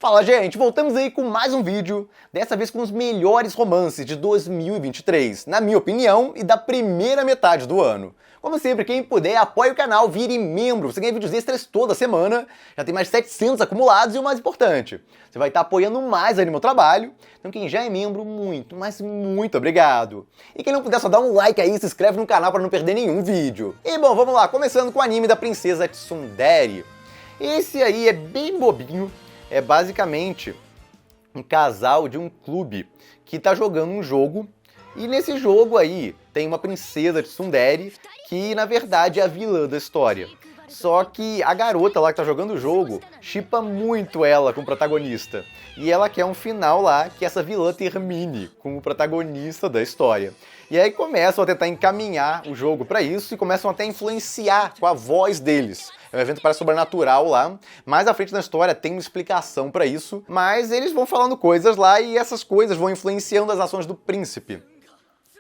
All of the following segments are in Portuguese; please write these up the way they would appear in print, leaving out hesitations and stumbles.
Fala, gente! Voltamos aí com mais um vídeo, dessa vez com os melhores romances de 2023, na minha opinião, e da primeira metade do ano. Como sempre, quem puder, apoie o canal, vire membro, você ganha vídeos extras toda semana, já tem mais de 700 acumulados e o mais importante, você vai estar apoiando mais aí no meu trabalho, então quem já é membro, muito, mas muito obrigado. E quem não puder, só dá um like aí, se inscreve no canal para não perder nenhum vídeo. E bom, vamos lá, começando com o anime da princesa Tsundere. Esse aí é bem bobinho. É basicamente um casal de um clube que tá jogando um jogo, e nesse jogo aí tem uma princesa de Tsundere que na verdade é a vilã da história. Só que a garota lá que tá jogando o jogo shippa muito ela com o protagonista, e ela quer um final lá que essa vilã termine com o protagonista da história. E aí começam a tentar encaminhar o jogo pra isso e começam até a influenciar com a voz deles. É um evento parece sobrenatural lá. Mais à frente na história tem uma explicação pra isso, mas eles vão falando coisas lá e essas coisas vão influenciando as ações do príncipe,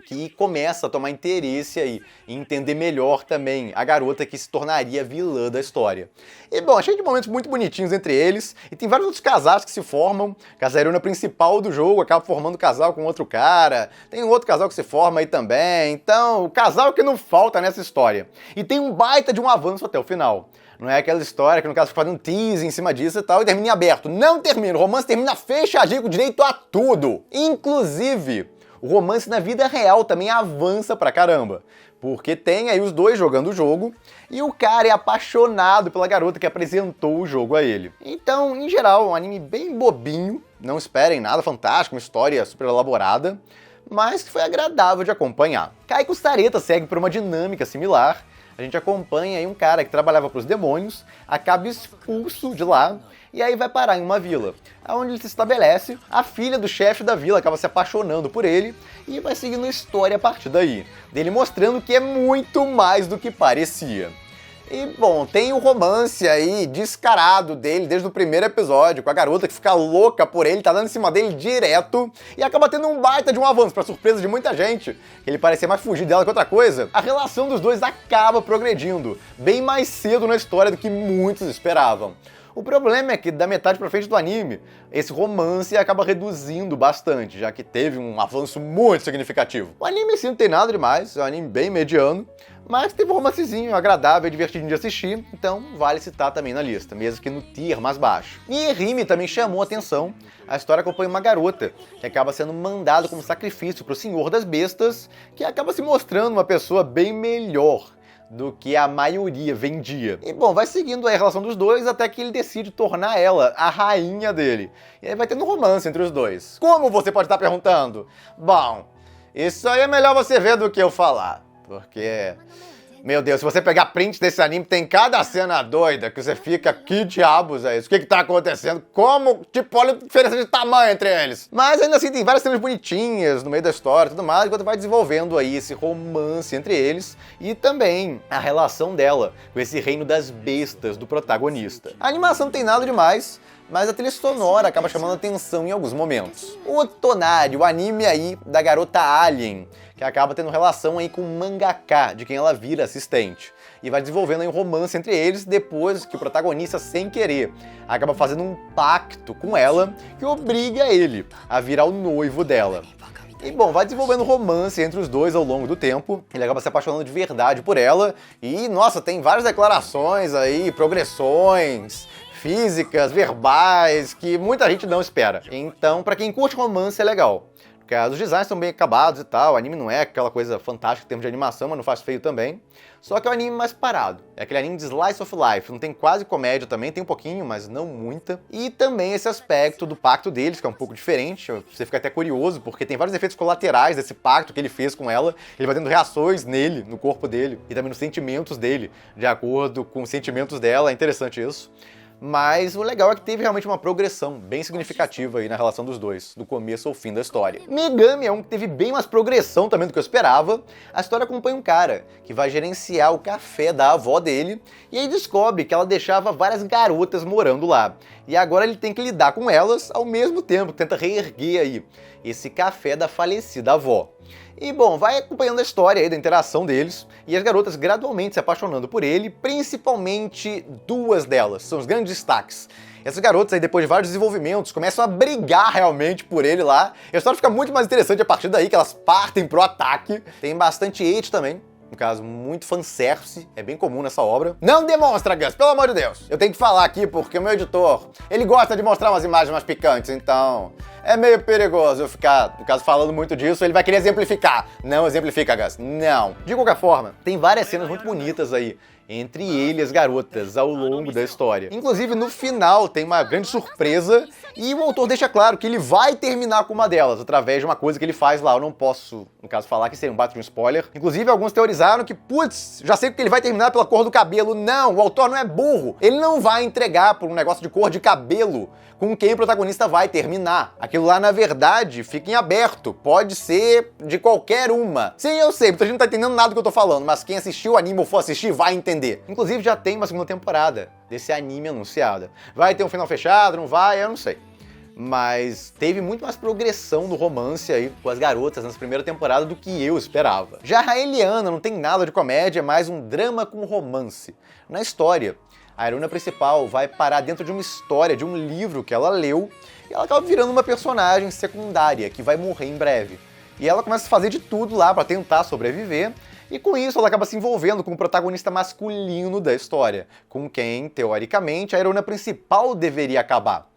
que começa a tomar interesse aí em entender melhor também a garota que se tornaria vilã da história. E bom, cheio de momentos muito bonitinhos entre eles, e tem vários outros casais que se formam, que a heroína principal do jogo acaba formando casal com outro cara, tem um outro casal que se forma aí também, então o casal que não falta nessa história. E tem um baita de um avanço até o final. Não é aquela história que no caso fica fazendo um tease em cima disso e tal e termina em aberto. Não termina, o romance termina fechadinho com direito a tudo. Inclusive, o romance na vida real também avança pra caramba, porque tem aí os dois jogando o jogo e o cara é apaixonado pela garota que apresentou o jogo a ele. Então, em geral, um anime bem bobinho, não esperem nada fantástico, uma história super elaborada, mas que foi agradável de acompanhar. Kaiko Sareta segue por uma dinâmica similar. A gente acompanha aí um cara que trabalhava para os demônios, acaba expulso de lá, e aí vai parar em uma vila, onde ele se estabelece, a filha do chefe da vila acaba se apaixonando por ele, e vai seguindo a história a partir daí, dele mostrando que é muito mais do que parecia. E bom, tem o romance aí descarado dele desde o primeiro episódio, com a garota que fica louca por ele, tá dando em cima dele direto, e acaba tendo um baita de um avanço, pra surpresa de muita gente, que ele parecia mais fugir dela que outra coisa. A relação dos dois acaba progredindo, bem mais cedo na história do que muitos esperavam. O problema é que da metade pra frente do anime, esse romance acaba reduzindo bastante, já que teve um avanço muito significativo. O anime assim não tem nada demais, é um anime bem mediano, mas teve um romancezinho agradável e divertidinho de assistir, então vale citar também na lista, mesmo que no tier mais baixo. E Rime também chamou a atenção. A história acompanha uma garota que acaba sendo mandada como sacrifício para o Senhor das Bestas, que acaba se mostrando uma pessoa bem melhor do que a maioria vendia. E bom, vai seguindo a relação dos dois até que ele decide tornar ela a rainha dele. E aí vai tendo um romance entre os dois. Como você pode estar perguntando? Bom, isso aí é melhor você ver do que eu falar. Porque, meu Deus, se você pegar print desse anime, tem cada cena doida que você fica, que diabos é isso? O que tá acontecendo? Como, tipo, olha a diferença de tamanho entre eles. Mas ainda assim tem várias cenas bonitinhas no meio da história e tudo mais, enquanto vai desenvolvendo aí esse romance entre eles e também a relação dela com esse reino das bestas do protagonista. A animação não tem nada demais, mas a trilha sonora acaba chamando a atenção em alguns momentos. O Tonari, o anime aí da garota alien, que acaba tendo relação aí com o mangaka, de quem ela vira assistente. E vai desenvolvendo aí um romance entre eles depois que o protagonista, sem querer, acaba fazendo um pacto com ela que obriga ele a virar o noivo dela. E bom, vai desenvolvendo romance entre os dois ao longo do tempo, ele acaba se apaixonando de verdade por ela, e nossa, tem várias declarações aí, progressões físicas, verbais, que muita gente não espera. Então, pra quem curte romance, é legal. Porque os designs estão bem acabados e tal, o anime não é aquela coisa fantástica em termos de animação, mas não faz feio também. Só que é um anime mais parado. É aquele anime de slice of life, não tem quase comédia também, tem um pouquinho, mas não muita. E também esse aspecto do pacto deles, que é um pouco diferente, você fica até curioso, porque tem vários efeitos colaterais desse pacto que ele fez com ela. Ele vai tendo reações nele, no corpo dele, e também nos sentimentos dele, de acordo com os sentimentos dela, é interessante isso. Mas o legal é que teve realmente uma progressão bem significativa aí na relação dos dois, do começo ao fim da história. Megami é um que teve bem mais progressão também do que eu esperava. A história acompanha um cara que vai gerenciar o café da avó dele, e aí descobre que ela deixava várias garotas morando lá. E agora ele tem que lidar com elas ao mesmo tempo, tenta reerguer aí esse café da falecida avó. E bom, vai acompanhando a história aí da interação deles e as garotas gradualmente se apaixonando por ele, principalmente duas delas, são os grandes destaques. Essas garotas aí, depois de vários desenvolvimentos, começam a brigar realmente por ele lá. E a história fica muito mais interessante a partir daí, que elas partem pro ataque. Tem bastante hate também. No caso, muito fanservice, é bem comum nessa obra. Não demonstra, Gus, pelo amor de Deus! Eu tenho que falar aqui porque o meu editor, ele gosta de mostrar umas imagens mais picantes, então é meio perigoso eu ficar, no caso, falando muito disso, ele vai querer exemplificar. Não exemplifica, Gus, não. De qualquer forma, tem várias cenas muito bonitas aí entre ele e as garotas ao longo da história. Inclusive, no final, tem uma grande surpresa e o autor deixa claro que ele vai terminar com uma delas, através de uma coisa que ele faz lá. Eu não posso, no caso, falar que seria um baita de um spoiler. Inclusive, alguns teorizaram que, putz, já sei que ele vai terminar pela cor do cabelo. Não, o autor não é burro. Ele não vai entregar por um negócio de cor de cabelo com quem o protagonista vai terminar. Aquilo lá, na verdade, fica em aberto. Pode ser de qualquer uma. Sim, eu sei, muita gente não tá entendendo nada do que eu tô falando, mas quem assistiu o anime ou for assistir vai entender. Inclusive, já tem uma segunda temporada desse anime anunciada. Vai ter um final fechado, não vai? Eu não sei. Mas teve muito mais progressão no romance aí com as garotas nessa primeira temporada do que eu esperava. Já a Eliana não tem nada de comédia, é mais um drama com romance. Na história, a heroína principal vai parar dentro de uma história, de um livro que ela leu, e ela acaba virando uma personagem secundária, que vai morrer em breve. E ela começa a fazer de tudo lá para tentar sobreviver, e com isso ela acaba se envolvendo com o protagonista masculino da história, com quem, teoricamente, a heroína principal deveria acabar.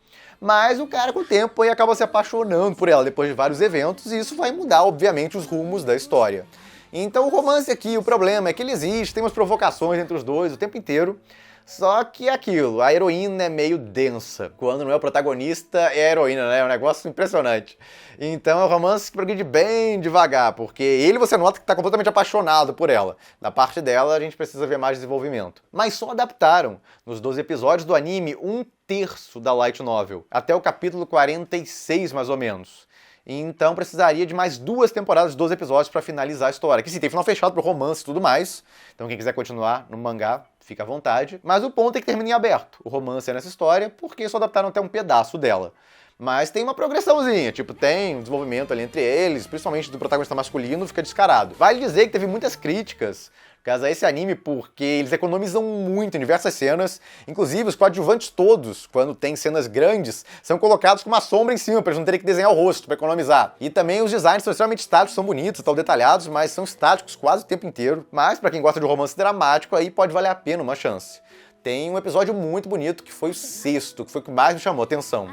Mas o cara, com o tempo, aí acaba se apaixonando por ela depois de vários eventos, e isso vai mudar, obviamente, os rumos da história. Então o romance aqui, o problema é que ele existe, tem umas provocações entre os dois o tempo inteiro, só que é aquilo, a heroína é meio densa. Quando não é o protagonista, é a heroína, né? É um negócio impressionante. Então é um romance que progride bem devagar, porque ele você nota que está completamente apaixonado por ela. Da parte dela, a gente precisa ver mais desenvolvimento. Mas só adaptaram, nos 12 episódios do anime, 1/3 da light novel, até o capítulo 46, mais ou menos. Então precisaria de mais 2 temporadas de 12 episódios para finalizar a história. Que sim, tem final fechado pro romance e tudo mais. Então quem quiser continuar no mangá, fica à vontade. Mas o ponto é que termina em aberto. O romance é nessa história, porque só adaptaram até um pedaço dela. Mas tem uma progressãozinha, tipo, tem um desenvolvimento ali entre eles, principalmente do protagonista masculino, fica descarado. Vale dizer que teve muitas críticas caso a esse anime, porque eles economizam muito em diversas cenas, inclusive os coadjuvantes todos, quando tem cenas grandes, são colocados com uma sombra em cima, para eles não terem que desenhar o rosto, para economizar. E também os designs são extremamente estáticos, são bonitos, estão detalhados, mas são estáticos quase o tempo inteiro. Mas para quem gosta de romance dramático, aí pode valer a pena uma chance. Tem um episódio muito bonito, que foi o 6º, que foi o que mais me chamou a atenção.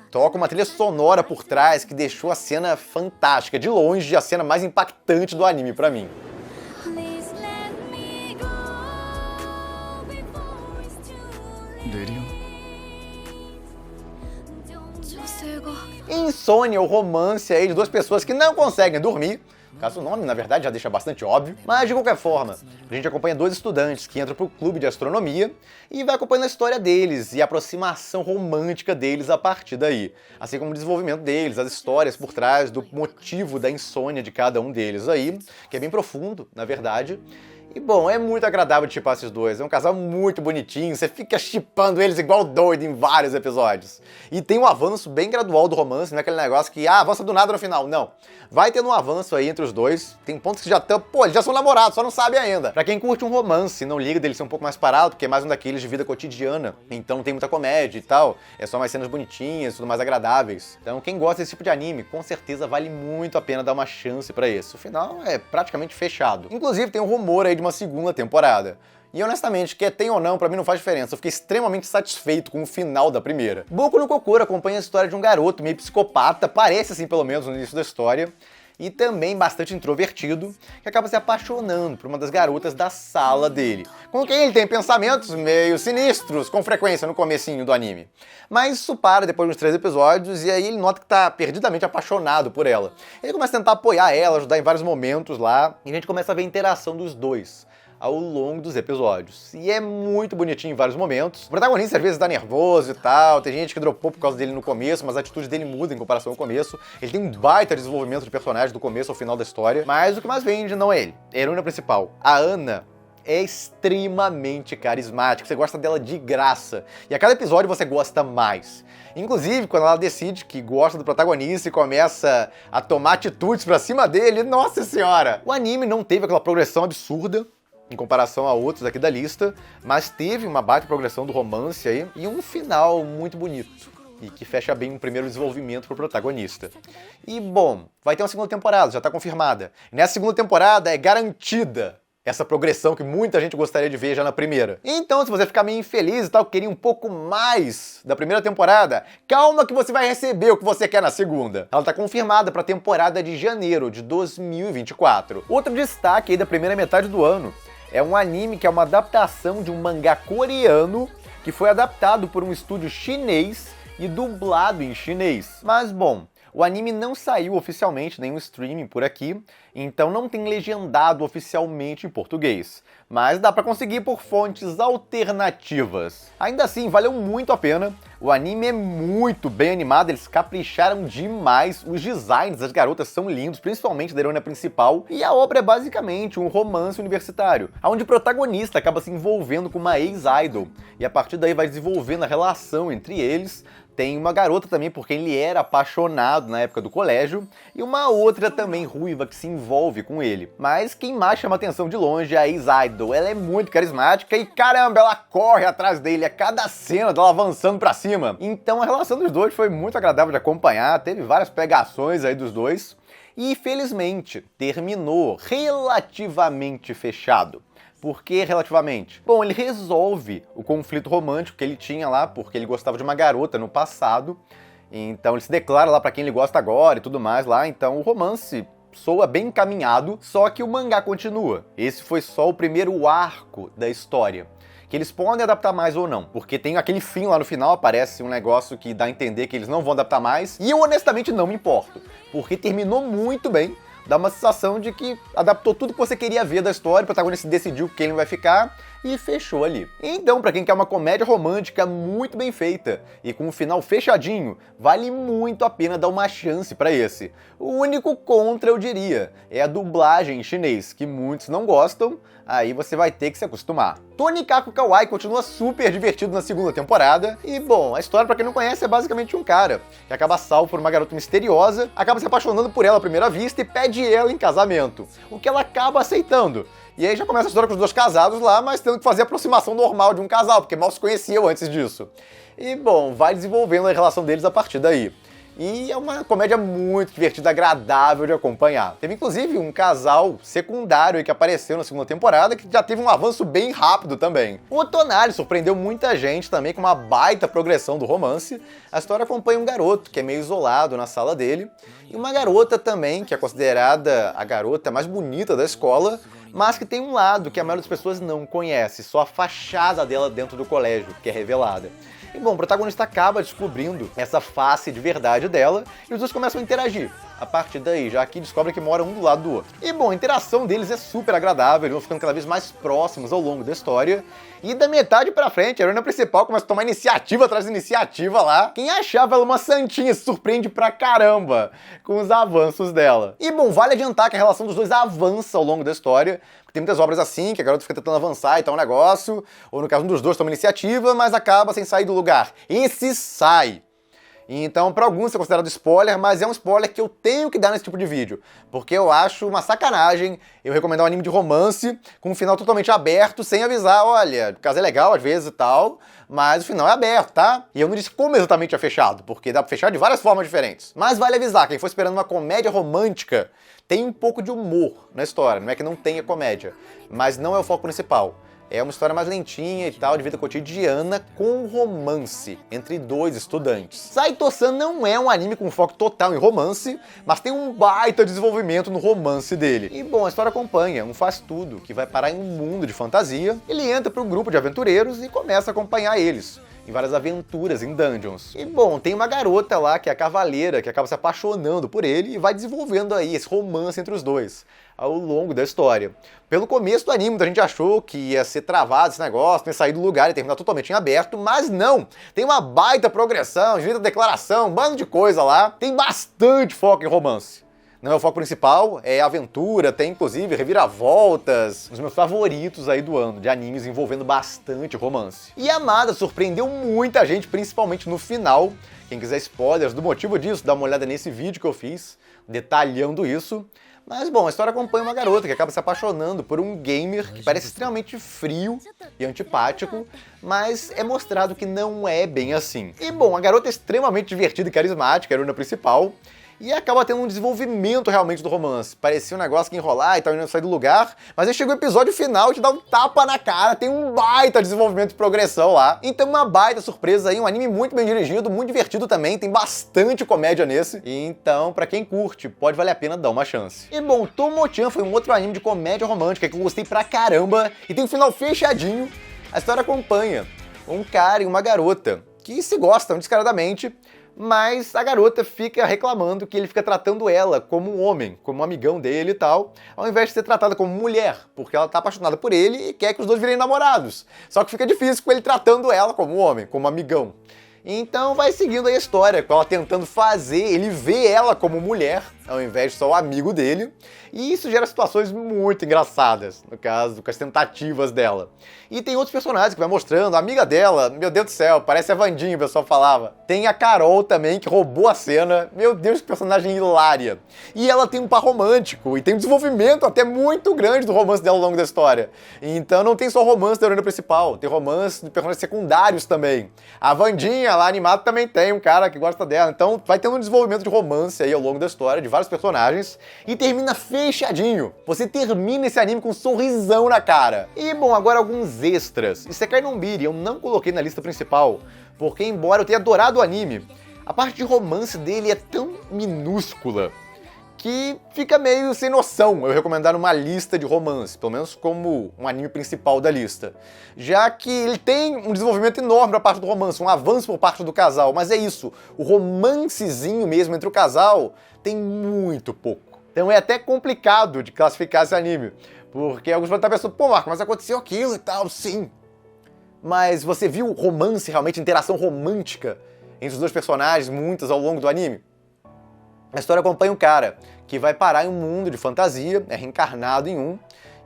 Toca uma trilha sonora por trás que deixou a cena fantástica, de longe a cena mais impactante do anime pra mim. Insônia, o romance aí de duas pessoas que não conseguem dormir. Caso o nome, na verdade, já deixa bastante óbvio. Mas, de qualquer forma, a gente acompanha 2 estudantes que entram pro clube de astronomia e vai acompanhando a história deles e a aproximação romântica deles a partir daí. Assim como o desenvolvimento deles, as histórias por trás do motivo da insônia de cada um deles aí, que é bem profundo, na verdade. E, bom, é muito agradável de shippar esses dois. É um casal muito bonitinho, você fica shippando eles igual doido em vários episódios. E tem um avanço bem gradual do romance, não é aquele negócio que, avança do nada no final. Não. Vai tendo um avanço aí entre os dois. Tem pontos que já estão, eles já são namorados, só não sabe ainda. Pra quem curte um romance e não liga dele ser um pouco mais parado, porque é mais um daqueles de vida cotidiana, então não tem muita comédia e tal, é só mais cenas bonitinhas, tudo mais agradáveis. Então quem gosta desse tipo de anime, com certeza vale muito a pena dar uma chance pra esse. O final é praticamente fechado. Inclusive tem um rumor aí de uma segunda temporada. E honestamente, quer tem ou não, pra mim não faz diferença. Eu fiquei extremamente satisfeito com o final da primeira. Boku no Kokoro acompanha a história de um garoto meio psicopata, parece assim pelo menos no início da história, e também bastante introvertido, que acaba se apaixonando por uma das garotas da sala dele, com quem ele tem pensamentos meio sinistros com frequência no comecinho do anime. Mas isso para depois de uns 3 episódios, e aí ele nota que tá perdidamente apaixonado por ela. Ele começa a tentar apoiar ela, ajudar em vários momentos lá, e a gente começa a ver a interação dos dois ao longo dos episódios. E é muito bonitinho em vários momentos. O protagonista às vezes tá nervoso e tal, tem gente que dropou por causa dele no começo, mas a atitude dele muda em comparação ao começo. Ele tem um baita desenvolvimento de personagem do começo ao final da história, mas o que mais vende não é ele, é a heroína principal. A Ana é extremamente carismática, você gosta dela de graça, e a cada episódio você gosta mais. Inclusive, quando ela decide que gosta do protagonista e começa a tomar atitudes pra cima dele, nossa senhora! O anime não teve aquela progressão absurda, em comparação a outros aqui da lista, mas teve uma baita progressão do romance aí, e um final muito bonito, e que fecha bem um primeiro desenvolvimento pro protagonista. E, bom, vai ter uma segunda temporada, já tá confirmada. E nessa segunda temporada é garantida essa progressão que muita gente gostaria de ver já na primeira. Então, se você ficar meio infeliz e tal, queria um pouco mais da primeira temporada, calma que você vai receber o que você quer na segunda. Ela tá confirmada pra temporada de janeiro de 2024. Outro destaque aí da primeira metade do ano é um anime que é uma adaptação de um mangá coreano que foi adaptado por um estúdio chinês e dublado em chinês. Mas, bom, o anime não saiu oficialmente, nenhum streaming por aqui, então não tem legendado oficialmente em português. Mas dá pra conseguir por fontes alternativas. Ainda assim, valeu muito a pena. O anime é muito bem animado, eles capricharam demais. Os designs das garotas são lindos, principalmente da heroína principal. E a obra é basicamente um romance universitário, onde o protagonista acaba se envolvendo com uma ex-idol. E a partir daí vai desenvolvendo a relação entre eles. Tem uma garota também por quem ele era apaixonado na época do colégio, e uma outra também ruiva que se envolve com ele. Mas quem mais chama atenção de longe é a ex-idol. Ela é muito carismática e caramba, ela corre atrás dele a cada cena dela avançando pra cima. Então a relação dos dois foi muito agradável de acompanhar, teve várias pegações aí dos dois. E felizmente terminou relativamente fechado. Por que relativamente? Bom, ele resolve o conflito romântico que ele tinha lá, porque ele gostava de uma garota no passado, então ele se declara lá pra quem ele gosta agora e tudo mais lá, então o romance soa bem encaminhado, só que o mangá continua. Esse foi só o primeiro arco da história, que eles podem adaptar mais ou não, porque tem aquele fim lá no final, aparece um negócio que dá a entender que eles não vão adaptar mais, e eu honestamente não me importo, porque terminou muito bem. Dá uma sensação de que adaptou tudo que você queria ver da história, o protagonista decidiu quem ele vai ficar e fechou ali. Então, pra quem quer uma comédia romântica muito bem feita e com um final fechadinho, vale muito a pena dar uma chance pra esse. O único contra, eu diria, é a dublagem em chinês, que muitos não gostam, aí você vai ter que se acostumar. Tonikaku Kawaii continua super divertido na segunda temporada, e bom, a história pra quem não conhece é basicamente um cara que acaba salvo por uma garota misteriosa, acaba se apaixonando por ela à primeira vista e pede ela em casamento, o que ela acaba aceitando. E aí já começa a história com os dois casados lá, mas tendo que fazer a aproximação normal de um casal, porque mal se conheciam antes disso. E bom, vai desenvolvendo a relação deles a partir daí. E é uma comédia muito divertida, agradável de acompanhar. Teve inclusive um casal secundário aí que apareceu na segunda temporada, que já teve um avanço bem rápido também. O Tonali surpreendeu muita gente também com uma baita progressão do romance. A história acompanha um garoto que é meio isolado na sala dele, e uma garota também, que é considerada a garota mais bonita da escola, mas que tem um lado que a maioria das pessoas não conhece, só a fachada dela dentro do colégio, que é revelada. E bom, o protagonista acaba descobrindo essa face de verdade dela e os dois começam a interagir. A partir daí, já que descobrem que moram um do lado do outro. E bom, a interação deles é super agradável, eles vão ficando cada vez mais próximos ao longo da história. E da metade pra frente, a heroína principal começa a tomar iniciativa atrás de iniciativa lá. Quem achava ela uma santinha se surpreende pra caramba com os avanços dela. E bom, vale adiantar que a relação dos dois avança ao longo da história. Tem muitas obras assim, que a garota fica tentando avançar e tal, um negócio. Ou no caso, um dos dois toma iniciativa, mas acaba sem sair do lugar. Esse sai. Então, para alguns é considerado spoiler, mas é um spoiler que eu tenho que dar nesse tipo de vídeo, porque eu acho uma sacanagem eu recomendar um anime de romance com um final totalmente aberto, sem avisar, olha, o caso é legal às vezes e tal, mas o final é aberto, tá? E eu não disse como exatamente é fechado, porque dá pra fechar de várias formas diferentes. Mas vale avisar, quem for esperando uma comédia romântica, tem um pouco de humor na história, não é que não tenha comédia, mas não é o foco principal. É uma história mais lentinha e tal, de vida cotidiana, com romance entre dois estudantes. Saito-san não é um anime com foco total em romance, mas tem um baita desenvolvimento no romance dele. E bom, a história acompanha um faz-tudo, que vai parar em um mundo de fantasia. Ele entra para um grupo de aventureiros e começa a acompanhar eles em várias aventuras em dungeons. E bom, tem uma garota lá, que é a cavaleira, que acaba se apaixonando por ele e vai desenvolvendo aí esse romance entre os dois ao longo da história. Pelo começo do anime, a gente achou que ia ser travado esse negócio, ia sair do lugar e terminar totalmente em aberto, mas não! Tem uma baita progressão, direito à declaração, um bando de coisa lá, tem bastante foco em romance. Não é o foco principal, é aventura, tem inclusive reviravoltas, um dos meus favoritos aí do ano, de animes envolvendo bastante romance. E Amada surpreendeu muita gente, principalmente no final. Quem quiser spoilers do motivo disso, dá uma olhada nesse vídeo que eu fiz, detalhando isso. Mas, bom, a história acompanha uma garota que acaba se apaixonando por um gamer que parece extremamente frio e antipático, mas é mostrado que não é bem assim. E, bom, a garota é extremamente divertida e carismática, a heroína principal, e acaba tendo um desenvolvimento realmente do romance. Parecia um negócio que enrolar e tal, não sair do lugar, mas aí chega o episódio final e te dá um tapa na cara, tem um baita desenvolvimento e progressão lá. Então uma baita surpresa aí, um anime muito bem dirigido, muito divertido também, tem bastante comédia nesse. Então, pra quem curte, pode valer a pena dar uma chance. E bom, Tomo-chan foi um outro anime de comédia romântica que eu gostei pra caramba, e tem um final fechadinho. A história acompanha um cara e uma garota que se gostam descaradamente, mas a garota fica reclamando que ele fica tratando ela como um homem, como um amigão dele e tal, ao invés de ser tratada como mulher, porque ela tá apaixonada por ele e quer que os dois virem namorados. Só que fica difícil com ele tratando ela como um homem, como um amigão. Então vai seguindo aí a história, com ela tentando fazer ele ver ela como mulher, ao invés de só o amigo dele, e isso gera situações muito engraçadas, no caso, com as tentativas dela. E tem outros personagens que vai mostrando, a amiga dela, meu Deus do céu, parece a Wandinha, o pessoal falava. Tem a Carol também, que roubou a cena, meu Deus, que personagem hilária. E ela tem um par romântico, e tem um desenvolvimento até muito grande do romance dela ao longo da história. Então não tem só romance da heroína principal, tem romance de personagens secundários também. A Wandinha, lá animada, também tem um cara que gosta dela, então vai tendo um desenvolvimento de romance aí ao longo da história, de vários personagens, e termina fechadinho. Você termina esse anime com um sorrisão na cara. E bom, agora alguns extras. Isekai no Biri eu não coloquei na lista principal, porque embora eu tenha adorado o anime, a parte de romance dele é tão minúscula que fica meio sem noção eu recomendar uma lista de romance, pelo menos como um anime principal da lista. Já que ele tem um desenvolvimento enorme da parte do romance, um avanço por parte do casal, mas é isso, o romancezinho mesmo entre o casal tem muito pouco. Então é até complicado de classificar esse anime, porque alguns vão estar pensando, pô Marco, mas aconteceu aquilo e tal, sim. Mas você viu romance, realmente, interação romântica entre os dois personagens, muitas ao longo do anime? A história acompanha um cara que vai parar em um mundo de fantasia, é reencarnado em um,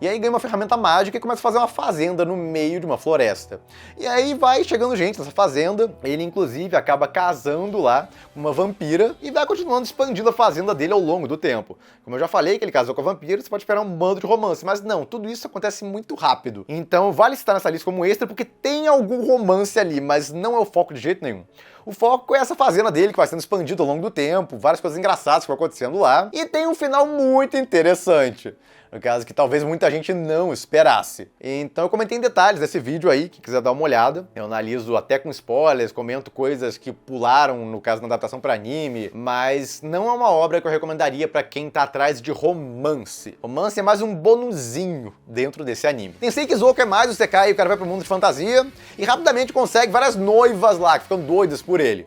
e aí ganha uma ferramenta mágica e começa a fazer uma fazenda no meio de uma floresta. E aí vai chegando gente nessa fazenda, ele inclusive acaba casando lá com uma vampira e vai continuando expandindo a fazenda dele ao longo do tempo. Como eu já falei que ele casou com a vampira, você pode esperar um bando de romance, mas não, tudo isso acontece muito rápido. Então vale estar nessa lista como extra porque tem algum romance ali, mas não é o foco de jeito nenhum. O foco é essa fazenda dele que vai sendo expandida ao longo do tempo, várias coisas engraçadas que vão acontecendo lá, e tem um final muito interessante. No caso que talvez muita gente não esperasse. Então eu comentei em detalhes desse vídeo aí, que quiser dar uma olhada. Eu analiso até com spoilers, comento coisas que pularam, no caso, na adaptação para anime, mas não é uma obra que eu recomendaria para quem tá atrás de romance. Romance é mais um bonuzinho dentro desse anime. Tem Seikizouka é mais o Sekai, o cara vai pro mundo de fantasia e rapidamente consegue várias noivas lá, que ficam doidas por ele.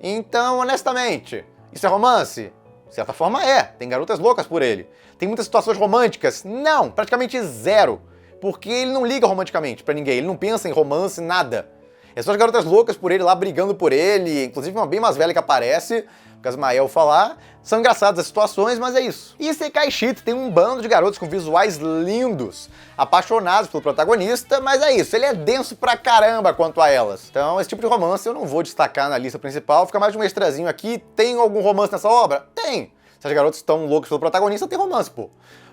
Então, honestamente, isso é romance? De certa forma é, tem garotas loucas por ele. Tem muitas situações românticas? Não, praticamente zero. Porque ele não liga romanticamente pra ninguém, ele não pensa em romance, nada. É só as garotas loucas por ele lá, brigando por ele, inclusive uma bem mais velha que aparece, o Casmael falar. São engraçadas as situações, mas é isso. E Isekai Shit tem um bando de garotos com visuais lindos, apaixonados pelo protagonista, mas é isso, ele é denso pra caramba quanto a elas. Então esse tipo de romance eu não vou destacar na lista principal, fica mais de um extrazinho aqui. Tem algum romance nessa obra? Tem! Se as garotas estão loucas pelo protagonista, tem romance, pô.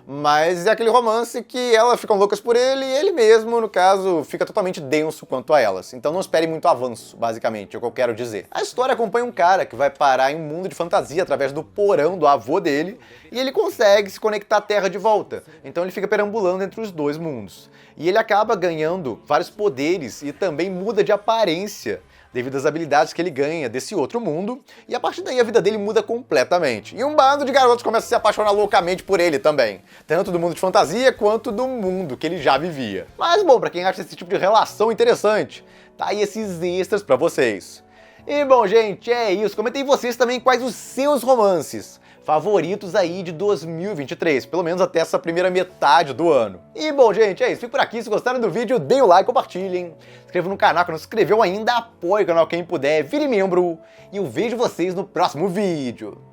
Mas é aquele romance que elas ficam loucas por ele e ele mesmo, no caso, fica totalmente denso quanto a elas. Então não espere muito avanço, basicamente, é o que eu quero dizer. A história acompanha um cara que vai parar em um mundo de fantasia através do porão do avô dele e ele consegue se conectar à Terra de volta. Então ele fica perambulando entre os dois mundos. E ele acaba ganhando vários poderes e também muda de aparência devido às habilidades que ele ganha desse outro mundo, e a partir daí a vida dele muda completamente. E um bando de garotos começa a se apaixonar loucamente por ele também, tanto do mundo de fantasia quanto do mundo que ele já vivia. Mas bom, pra quem acha esse tipo de relação interessante, tá aí esses extras pra vocês. E bom, gente, é isso. Comentem vocês também quais os seus romances favoritos aí de 2023, pelo menos até essa primeira metade do ano. E bom, gente, é isso. Fico por aqui. Se gostaram do vídeo, deem o like, compartilhem. Se inscrevam no canal, que não se inscreveu ainda, apoie o canal quem puder, vire membro. E eu vejo vocês no próximo vídeo.